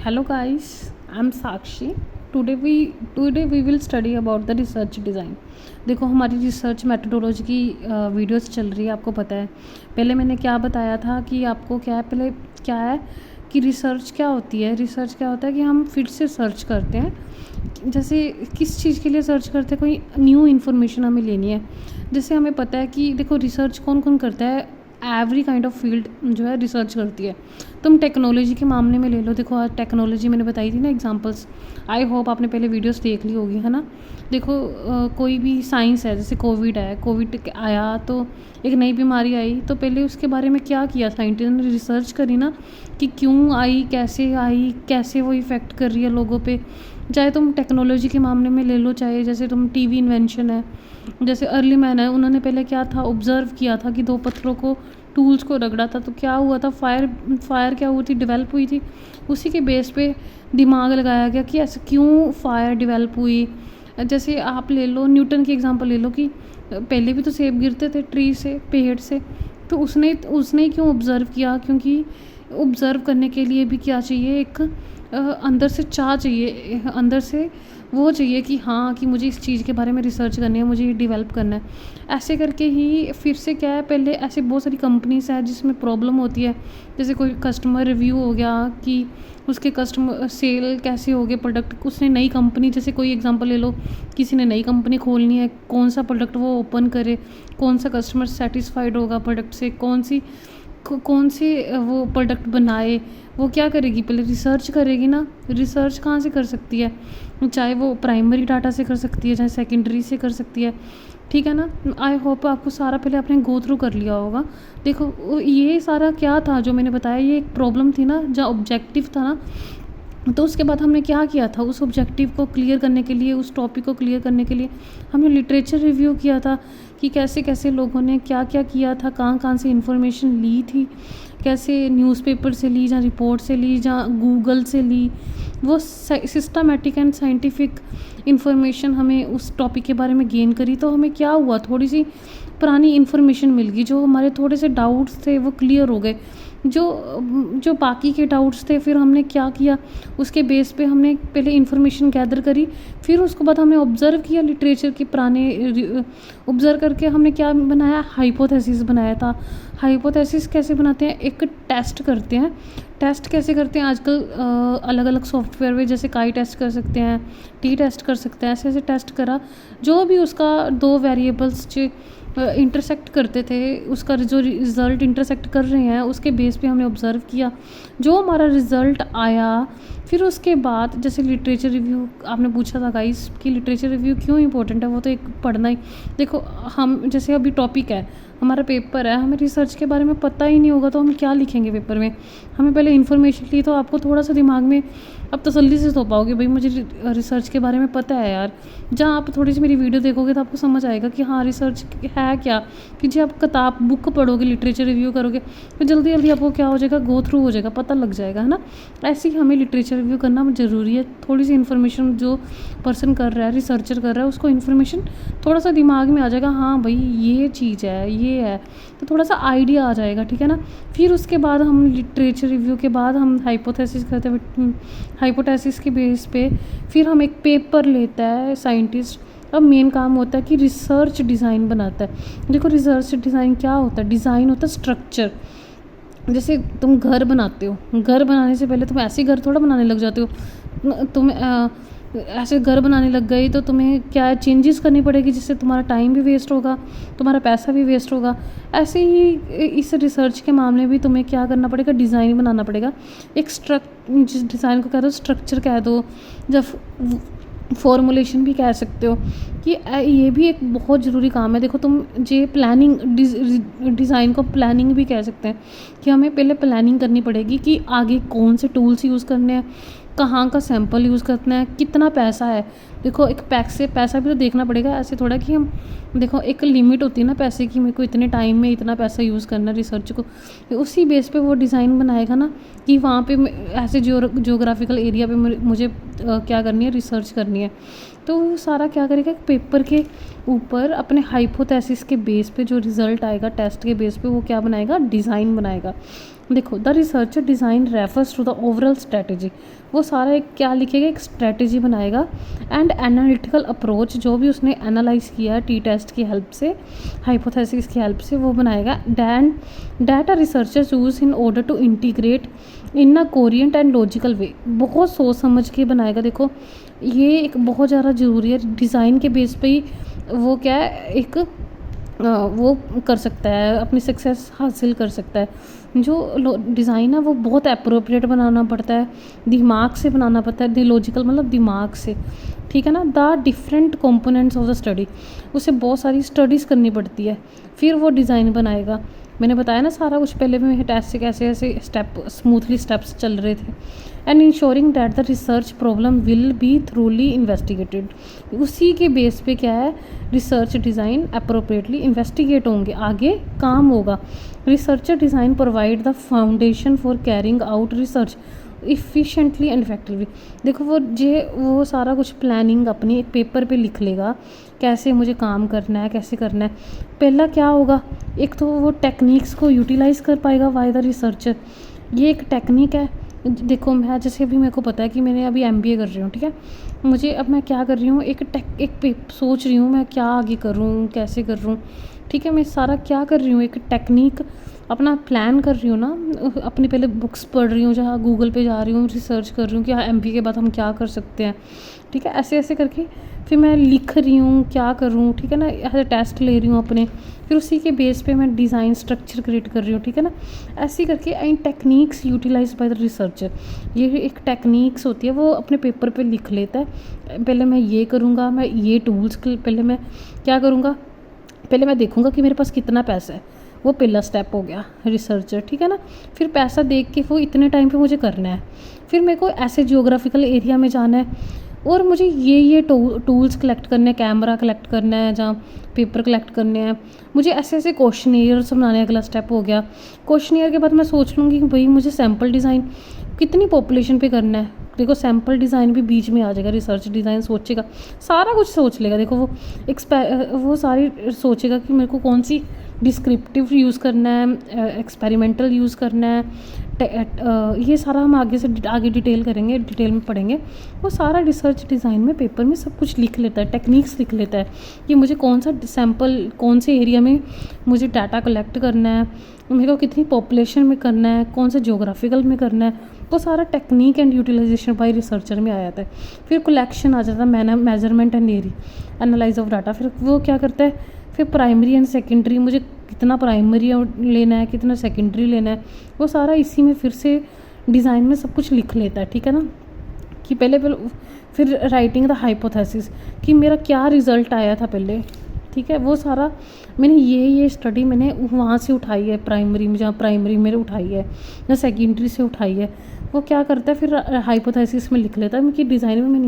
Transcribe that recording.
Hello guys, I'm Sakshi. Today we will study about the research design. देखो हमारी research methodology की videos चल रही है, आपको पता है। पहले मैंने क्या बताया था कि आपको क्या है, पहले क्या है कि रिसर्च क्या होती है। रिसर्च क्या होता है कि हम फिर से सर्च करते हैं। जैसे किस चीज़ के लिए सर्च करते हैं, कोई न्यू इन्फॉर्मेशन हमें लेनी है। जैसे हमें पता है कि देखो रिसर्च कौन कौन करता है, एवरी काइंड ऑफ फील्ड जो है रिसर्च करती है। तुम टेक्नोलॉजी के मामले में ले लो, देखो आज टेक्नोलॉजी मैंने बताई थी ना एग्जांपल्स। आई होप आपने पहले वीडियोस देख ली होगी, है ना। देखो कोई भी साइंस है, जैसे कोविड है, कोविड आया तो एक नई बीमारी आई, तो पहले उसके बारे में क्या किया साइंटिस्ट ने, रिसर्च करी ना कि क्यों आई, कैसे वो इफ़ेक्ट कर रही है लोगों पे। चाहे तुम टेक्नोलॉजी के मामले में ले लो, चाहे जैसे तुम टीवी इन्वेंशन है, जैसे अर्ली मैन है, उन्होंने पहले क्या था, ऑब्जर्व किया था कि दो पत्थरों को, टूल्स को रगड़ा था तो क्या हुआ था, फायर क्या हुई थी, डेवलप हुई थी। उसी के बेस पे दिमाग लगाया गया कि ऐसे क्यों फायर डेवलप हुई। जैसे आप ले लो न्यूटन की एग्जांपल ले लो कि पहले भी तो सेब गिरते थे ट्री से, पेड़ से, तो उसने उसने क्यों ऑब्ज़र्व किया, क्योंकि ऑब्ज़र्व करने के लिए भी क्या चाहिए, एक अंदर से चाह चाहिए, अंदर से वो चाहिए कि हाँ कि मुझे इस चीज़ के बारे में रिसर्च करनी है, मुझे ये डेवलप करना है। ऐसे करके ही फिर से क्या है, पहले ऐसे बहुत सारी कंपनीज़ हैं जिसमें प्रॉब्लम होती है। जैसे कोई कस्टमर रिव्यू हो गया कि उसके कस्टमर सेल कैसे हो गए प्रोडक्ट, उसने नई कंपनी, जैसे कोई एग्जांपल ले लो, किसी ने नई कंपनी खोलनी है, कौन सा प्रोडक्ट वो ओपन करे, कौन सा कस्टमर सेटिस्फाइड होगा प्रोडक्ट से, कौन सी वो प्रोडक्ट बनाए, वो क्या करेगी, पहले रिसर्च करेगी ना। रिसर्च कहाँ से कर सकती है, चाहे वो प्राइमरी डाटा से कर सकती है, चाहे सेकेंडरी से कर सकती है, ठीक है ना। आई होप आपको सारा पहले आपने गो थ्रू कर लिया होगा। देखो ये सारा क्या था जो मैंने बताया, ये एक प्रॉब्लम थी ना, जहाँ ऑब्जेक्टिव था ना, तो उसके बाद हमने क्या किया था, उस ऑब्जेक्टिव को क्लियर करने के लिए, उस टॉपिक को क्लियर करने के लिए हमने लिटरेचर रिव्यू किया था कि कैसे कैसे लोगों ने क्या क्या किया था, कहाँ कहाँ से इंफॉर्मेशन ली थी, कैसे न्यूज़पेपर से ली, जहाँ रिपोर्ट से ली, जहाँ गूगल से ली, वो सिस्टमेटिक एंड साइंटिफिक इंफॉर्मेशन हमें उस टॉपिक के बारे में गेन करी। तो हमें क्या हुआ, थोड़ी सी पुरानी इन्फॉर्मेशन मिल गई, जो हमारे थोड़े से डाउट्स थे वो क्लियर हो गए। जो जो बाकी के डाउट्स थे, फिर हमने क्या किया, उसके बेस पे हमने पहले इन्फॉर्मेशन गैदर करी, फिर उसके बाद हमने ऑब्ज़र्व किया लिटरेचर के पुराने, ऑब्ज़र्व करके हमने क्या बनाया, हाइपोथेसिस बनाया था। हाइपोथेसिस कैसे बनाते हैं, एक टेस्ट करते हैं। टेस्ट कैसे करते हैं आजकल, अलग अलग सॉफ्टवेयर में, जैसे काई टेस्ट कर सकते हैं, टी टेस्ट कर सकते हैं, ऐसे ऐसे टेस्ट करा। जो भी उसका दो वेरिएबल्स इंटरसेक्ट करते थे, उसका जो रिज़ल्ट इंटरसेक्ट कर रहे हैं, उसके बेस पे हमने ऑब्ज़र्व किया, जो हमारा रिज़ल्ट आया। फिर उसके बाद जैसे लिटरेचर रिव्यू आपने पूछा था गाइस कि लिटरेचर रिव्यू क्यों इंपॉर्टेंट है, वो तो एक पढ़ना ही। देखो हम जैसे अभी टॉपिक है, हमारा पेपर है, हमें रिसर्च के बारे में पता ही नहीं होगा तो हम क्या लिखेंगे पेपर में। हमें पहले इन्फॉर्मेशन ली तो आपको थोड़ा सा दिमाग में अब तसल्ली से सो पाओगे, भाई मुझे रिसर्च के बारे में पता है यार। जहाँ आप थोड़ी सी मेरी वीडियो देखोगे तो आपको समझ आएगा कि हाँ रिसर्च है क्या। कि जब आप किताब बुक पढ़ोगे, लिटरेचर रिव्यू करोगे, तो जल्दी जल्दी आपको क्या हो जाएगा, गो थ्रू हो जाएगा, पता लग जाएगा, है ना। ऐसे ही हमें लिटरेचर रिव्यू करना ज़रूरी है। थोड़ी सी इन्फॉर्मेशन जो पर्सन कर रहा है, रिसर्चर कर रहा है, उसको इन्फॉर्मेशन थोड़ा सा दिमाग में आ जाएगा, हाँ भाई ये चीज़ है, ये है, तो थोड़ा सा आइडिया आ जाएगा, ठीक है ना। फिर उसके बाद हम लिटरेचर रिव्यू के बाद हम हाइपोथेसिस करते हैं। हाइपोथेसिस के बेस पे फिर हम एक पेपर लेता है साइंटिस्ट। अब मेन काम होता है कि रिसर्च डिज़ाइन बनाता है। देखो रिसर्च डिज़ाइन क्या होता है, डिज़ाइन होता है स्ट्रक्चर। जैसे तुम घर बनाते हो, घर बनाने से पहले तुम ऐसे घर थोड़ा बनाने लग जाते हो। तुम ऐसे घर बनाने लग गए तो तुम्हें क्या चेंजेस करनी पड़ेगी, जिससे तुम्हारा टाइम भी वेस्ट होगा, तुम्हारा पैसा भी वेस्ट होगा। ऐसे ही इस रिसर्च के मामले भी तुम्हें क्या करना पड़ेगा, डिज़ाइन बनाना पड़ेगा। एक जिस डिज़ाइन को कह दो स्ट्रक्चर कह दो, जब फॉर्मुलेशन भी कह सकते हो, कि ये भी एक बहुत ज़रूरी काम है। देखो तुम ये प्लानिंग, डिज़ाइन को प्लानिंग भी कह सकते हैं, कि हमें पहले प्लानिंग करनी पड़ेगी कि आगे कौन से टूल्स यूज़ करने हैं, कहाँ का सैंपल यूज़ करना है, कितना पैसा है। देखो एक पैसा भी तो देखना पड़ेगा, ऐसे थोड़ा कि हम, देखो एक लिमिट होती है ना पैसे की, मेरे को इतने टाइम में इतना पैसा यूज़ करना है रिसर्च को, उसी बेस पे वो डिज़ाइन बनाएगा ना, कि वहाँ पे ऐसे जियोग्राफिकल एरिया पे मुझे क्या करनी है, रिसर्च करनी है। तो वो सारा क्या करेगा, पेपर के ऊपर अपने हाइपोथेसिस के बेस पे जो रिज़ल्ट आएगा टेस्ट के बेस पे, वो क्या बनाएगा, डिज़ाइन बनाएगा। देखो the researcher design refers to the overall strategy, वो सारा एक क्या लिखेगा, एक स्ट्रेटजी बनाएगा एंड एनालिटिकल अप्रोच, जो भी उसने एनालाइज किया टी टेस्ट की हेल्प से, हाइपोथेसिस की हेल्प से वो बनाएगा। Then data researchers use in order to integrate in a coherent and logical way, बहुत सोच समझ के बनाएगा। देखो ये एक बहुत ज़्यादा ज़रूरी है, डिज़ाइन के बेस पे ही वो क्या है, एक वो कर सकता है, अपनी सक्सेस हासिल कर सकता है। जो डिज़ाइन है वो बहुत अप्रोप्रिएट बनाना पड़ता है, दिमाग से बनाना पड़ता है, लॉजिकल मतलब दिमाग से, ठीक है ना। The different components of the study, उसे बहुत सारी स्टडीज़ करनी पड़ती है, फिर वो डिज़ाइन बनाएगा। मैंने बताया ना सारा कुछ पहले में, टेस्ट से कैसे ऐसे स्टेप स्मूथली स्टेप्स चल रहे थे। And ensuring that the research problem will be थ्रूली investigated, उसी के बेस पे क्या है, रिसर्च डिज़ाइन अप्रोप्रिएटली इन्वेस्टिगेट होंगे, आगे काम होगा। Researcher design provide the foundation for carrying out research efficiently and effectively. देखो वो सारा कुछ प्लानिंग अपनी एक पेपर पे लिख लेगा, कैसे मुझे काम करना है, कैसे करना है। पहला क्या होगा, एक तो वो टेक्निक्स को यूटिलाइज़ कर पाएगा बाय द रिसर्चर, ये एक टेक्निक है। देखो मैं जैसे अभी मेरे को पता है कि मैंने अभी MBA कर रही हूँ, ठीक है, मुझे अब मैं क्या कर रही हूँ, सोच रही हूँ मैं क्या आगे करूँ, कैसे कर रहा हूँ, ठीक है, मैं सारा क्या कर रही हूँ, एक टेक्निक अपना प्लान कर रही हूँ ना, अपनी पहले बुक्स पढ़ रही हूँ, जहाँ गूगल पे जा रही हूँ, रिसर्च कर रही हूँ कि हाँ MBA के बाद हम क्या कर सकते हैं, ठीक है, ऐसे ऐसे करके फिर मैं लिख रही हूँ क्या करूँ, ठीक है ना, ऐसे टेस्ट ले रही हूँ अपने, फिर उसी के बेस पे मैं डिज़ाइन स्ट्रक्चर क्रिएट कर रही हूँ, ठीक है ना। ऐसे करके इन techniques utilise by the researcher, ये एक टेक्निक्स होती है, वो अपने पेपर पे लिख लेता है, पहले मैं ये करूँगा, मैं ये टूल्स पहले मैं क्या करूँगा, पहले मैं देखूँगा कि मेरे पास कितना पैसा है, वो पहला स्टेप हो गया रिसर्चर, ठीक है ना। फिर पैसा देख के वो इतने टाइम पे मुझे करना है, फिर मेरे को ऐसे जियोग्राफिकल एरिया में जाना है और मुझे ये टूल्स कलेक्ट करने हैं, कैमरा कलेक्ट करना है, जहाँ पेपर कलेक्ट करने हैं, मुझे ऐसे ऐसे क्वेश्चनियर्स बनाने, अगला स्टेप हो गया। क्वेश्चनियर के बाद मैं सोच लूँगी कि भाई मुझे सैम्पल डिज़ाइन कितनी पॉपुलेशन पे करना है, देखो सैम्पल डिज़ाइन भी बीच में आ जाएगा, रिसर्च डिज़ाइन सोचेगा, सारा कुछ सोच लेगा। देखो वो सारी सोचेगा कि मेरे को कौन सी डिस्क्रिप्टिव यूज़ करना है, एक्सपेरिमेंटल यूज़ करना है, ये सारा हम आगे डिटेल करेंगे, डिटेल में पढ़ेंगे। वो सारा रिसर्च डिज़ाइन में पेपर में सब कुछ लिख लेता है, टेक्निक्स लिख लेता है कि मुझे कौन सा सैम्पल, कौन से एरिया में मुझे डाटा कलेक्ट करना है, मेरे को कितनी पॉपुलेशन में करना है, कौन से ज्योग्राफिकल में करना है, वो सारा technique and utilization by researcher में आ जाता है। फिर कलेक्शन आ जाता है, measurement and analyse of data. फिर वो क्या करता है, फिर प्राइमरी एंड सेकेंडरी, मुझे कितना प्राइमरी लेना है, कितना सेकेंडरी लेना है, वो सारा इसी में फिर से डिज़ाइन में सब कुछ लिख लेता है, ठीक है ना। कि पहले फिर राइटिंग द हाइपोथेसिस, कि मेरा क्या रिज़ल्ट आया था पहले, ठीक है, वो सारा मैंने ये स्टडी मैंने वहाँ से उठाई है, प्राइमरी में, जहाँ प्राइमरी मेरे उठाई है या सेकेंडरी से उठाई है। वो क्या करता है, फिर हाइपोथेसिस में लिख लेता है कि डिज़ाइन में मैंने